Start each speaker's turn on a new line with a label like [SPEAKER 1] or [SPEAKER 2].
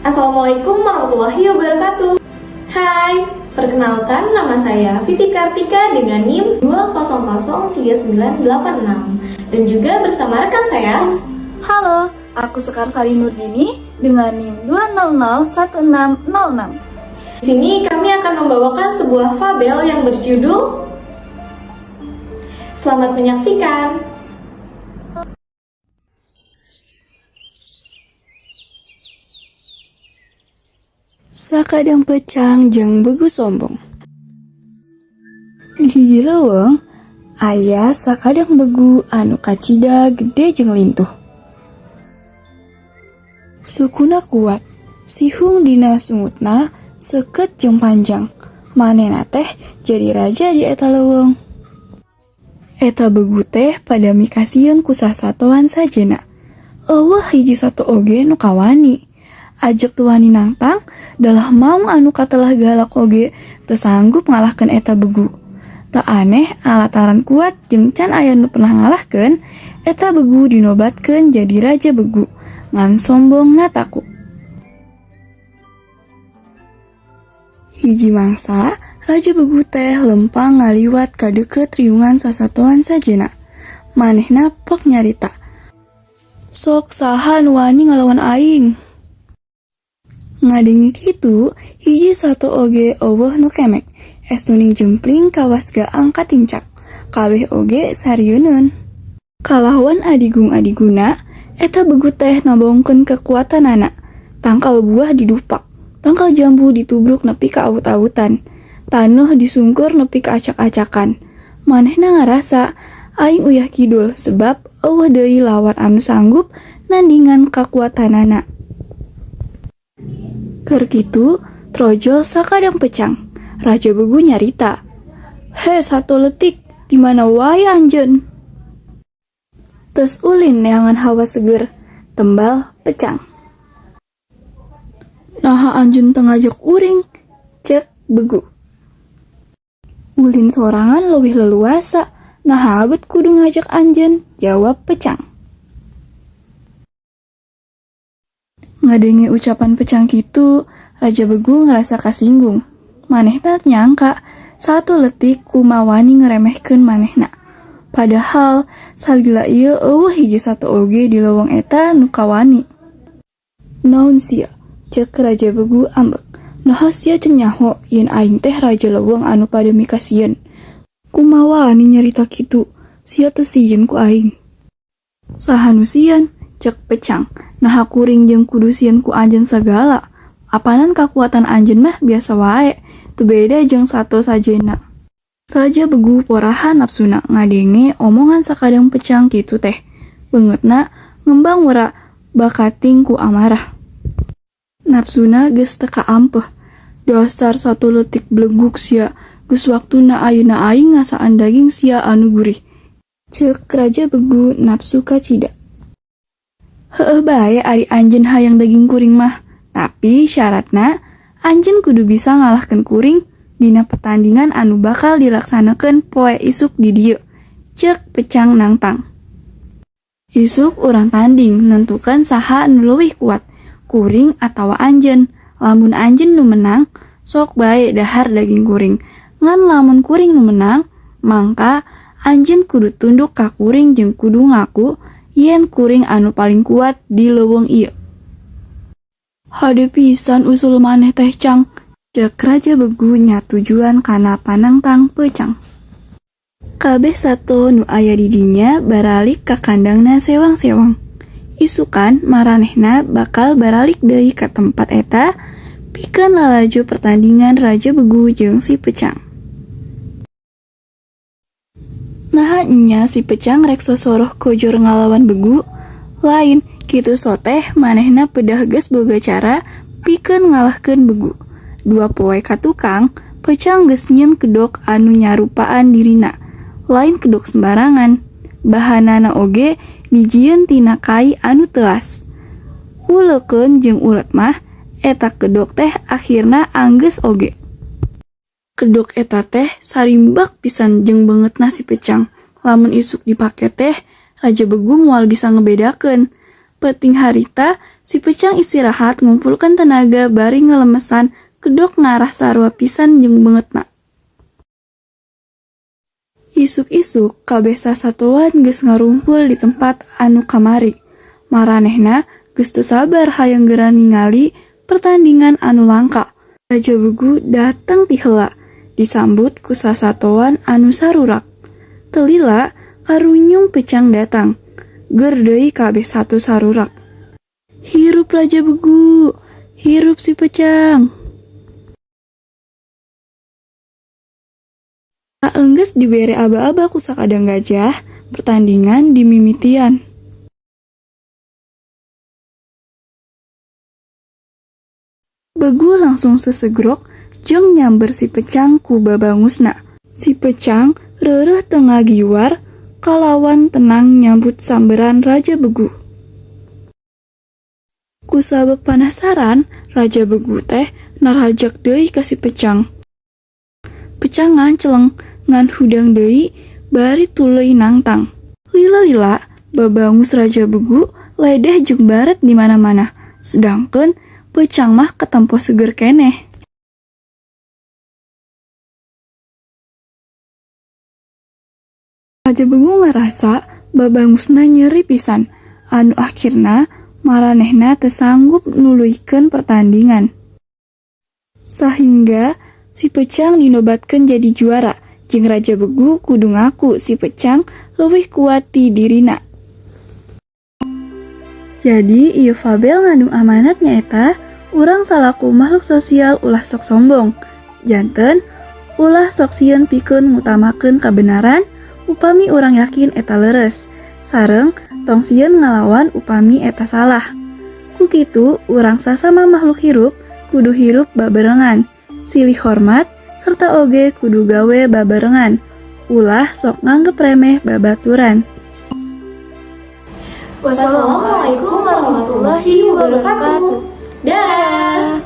[SPEAKER 1] Assalamualaikum warahmatullahi wabarakatuh. Hai, perkenalkan nama saya Fiti Kartika dengan NIM 2003986 dan juga bersama rekan saya.
[SPEAKER 2] Halo, aku Sekar Sari Nurdini dengan NIM 2001606.
[SPEAKER 1] Di sini kami akan membawakan sebuah fabel yang berjudul Selamat menyaksikan.
[SPEAKER 2] Sakadang pecang jeung begu sombong. Di leuweung aya sakadang begu anu kacida gede jeung lintuh. Sukuna kuat, sihung dina sungutna seukeut jeung panjang. Manehna teh jadi raja di eta leuweung. Eta begu teh pada mikasieun ku sasatoan sajena. Eueuh hiji sato oge nu kawani. Ajak tuani nangtang, dalah maung anu katelah galak oge teu sanggup ngalahkeun eta begu. Tak aneh alataran kuat jeung can aya nu pernah ngalahkeun, eta begu dinobatkeun jadi raja begu. Ngan sombong ngataku. Hiji mangsa, raja begu teh lempang ngaliwat ka deukeut riungan sasatoan sajena. Manehna pok nyarita. Sok saha nu wani ngalawan aing? Ngadengi kitu, hiji sato oge eueuh nu kemek. Estuning jempling kawas ga angkat tincak. Kabeh oge sarieunun. Kalawan adigung-adiguna, eta begu teh nabongkeun kekuatanana. Tangkal buah didupak, tangkal jambu ditubruk nepi ka awut-awutan. Taneuh disungkur nepi ka acak-acakan. Manehna ngarasa aing uyah kidul sebab eueuh deui lawan anu sanggup nandingan kakuatanana. Keur kitu, trojol sakadang pecang. Raja begu nyarita. He sato letik, dimana wae anjeun? Tes ulin neangan hawa seger, tembal pecang. Naha anjeun teu ngajak uring, cek begu. Ulin sorangan leuwih leluasa, naha abet kudu ngajak anjeun, jawab pecang. Ngadengi ucapan pecang kitu, Raja Begu ngerasa kasinggung. Manehna nyangka satu letik kumawani ngeremehkeun manehna. Padahal salila ieu eueuh hiji sato oge di leuweung eta nu kawani. Naon sia? Cek Raja Begu ambek. Naha sia teu nyaho yen aing teh raja leuweung anu pada mikasieun. Kumawani nyarita kitu? Sia teu sieun ku aing. Saha nu sieun? Cek pecang. Naha kuring jeung kudu sieun ku anjeun sagala. Apanan kakuatan anjeun mah biasa wae, teu beda jeung sato sajena. Raja Begu porahan nafsuna ngadenge omongan sakadang pecang kitu teh. Beungeutna ngembang wara bakating ku amarah. Nafsuna geus teu kaampeuh. Dasar satu leutik bleguk sia, geus waktuna ayeuna aing ngasaan daging sia anu gurih. Ceuk Raja Begu nafsu kacida. Heueuh bae ari anjeun hayang daging kuring mah, tapi syaratna anjeun kudu bisa ngalahkeun kuring dina pertandingan anu bakal dilaksanakeun poe isuk di dieu. Ceuk pecang nangtang. Isuk urang tanding nentukan saha anu leuwih kuat, kuring atawa anjeun. Lamun anjeun nu menang, sok bae dahar daging kuring. Ngan lamun kuring nu menang, mangka anjeun kudu tunduk ka kuring jeung kudu ngaku yen kuring anu paling kuat di leuweung ieu. Hade pisan usul maneh teh cang, cek Raja Begu nya tujuan kana panangtang pecang. Kabeh sato nu aya di dinya baralik ka kandangna sewang-sewang. Isukan maranehna bakal baralik deui ka tempat eta pikeun lalaju pertandingan Raja Begu jeung si pecang. Nah nya si pecang rek sosoroh kojor ngalawan begu, lain kitu soteh manehna pedah geus boga cara pikeun ngalahkeun begu. Dua poe ka tukang, pecang geus nyieun kedok anu nyarupaan dirina, lain kedok sembarangan. Bahanana oge dijieun tina kai anu teuas. Uleukeun jeung ulet mah eta kedok teh akhirna anggeus oge. Kedok eta teh sarimbak pisan jeung beungeutna si pecang. Lamun isuk dipake teh, Raja Begu moal bisa ngebedakeun Peting harita, si Pecang istirahat ngumpulkan tenaga bari ngelemesan kedok ngarah sarua pisan jeung beungeutna. Isuk-isuk kabeh sasatoan geus ngarumpul di tempat anu kamari. Maranehna geus teu sabar hayang geura ningali pertandingan anu langka. Raja Begu datang ti heula, disambut ku sasatoan anu sarurak. Teu lila karunyung Pecang datang. Geur deui kabeh satu sarurak. Hirup Raja Begu, hirup si Pecang. Enggeus dibere aba-aba ku sakadang gajah, pertandingan dimimitian. Begu langsung sesegrok jeung nyamber si Pecang ku babangusna. Si Pecang reureuh teu ngagiwar kalawan tenang nyambut samberan Raja Begu. Ku sabab panasaran, Raja Begu teh narajak deui ka si Pecang. Pecang nganceleng ngan hudang deui bari tuluy nangtang. Lila-lila babangus Raja Begu ledeh jeung baret di mana-mana. Sedangkeun Pecang mah ketempo seger keneh. Raja Begu ngerasa babangusna nyeri pisan, anu akhirna maranehna teu sanggup nuluykeun pertandingan. Sahingga si Pecang dinobatkeun jadi juara, jeung Raja Begu kudu ngaku si Pecang leuwih kuat ti dirina. Jadi ieu fabel ngandung amanat nyaeta, urang salaku makhluk sosial ulah sok sombong. Janten ulah sok sieun pikeun ngutamakeun kabenaran upami urang yakin eta leres, sareng tong sieun ngalawan upami eta salah. Ku kitu urang sasama makhluk hirup kudu hirup babarengan, silih hormat serta oge kudu gawe babarengan. Ulah sok nganggep remeh babaturan.
[SPEAKER 1] Wassalamualaikum warahmatullahi wabarakatuh. Dah.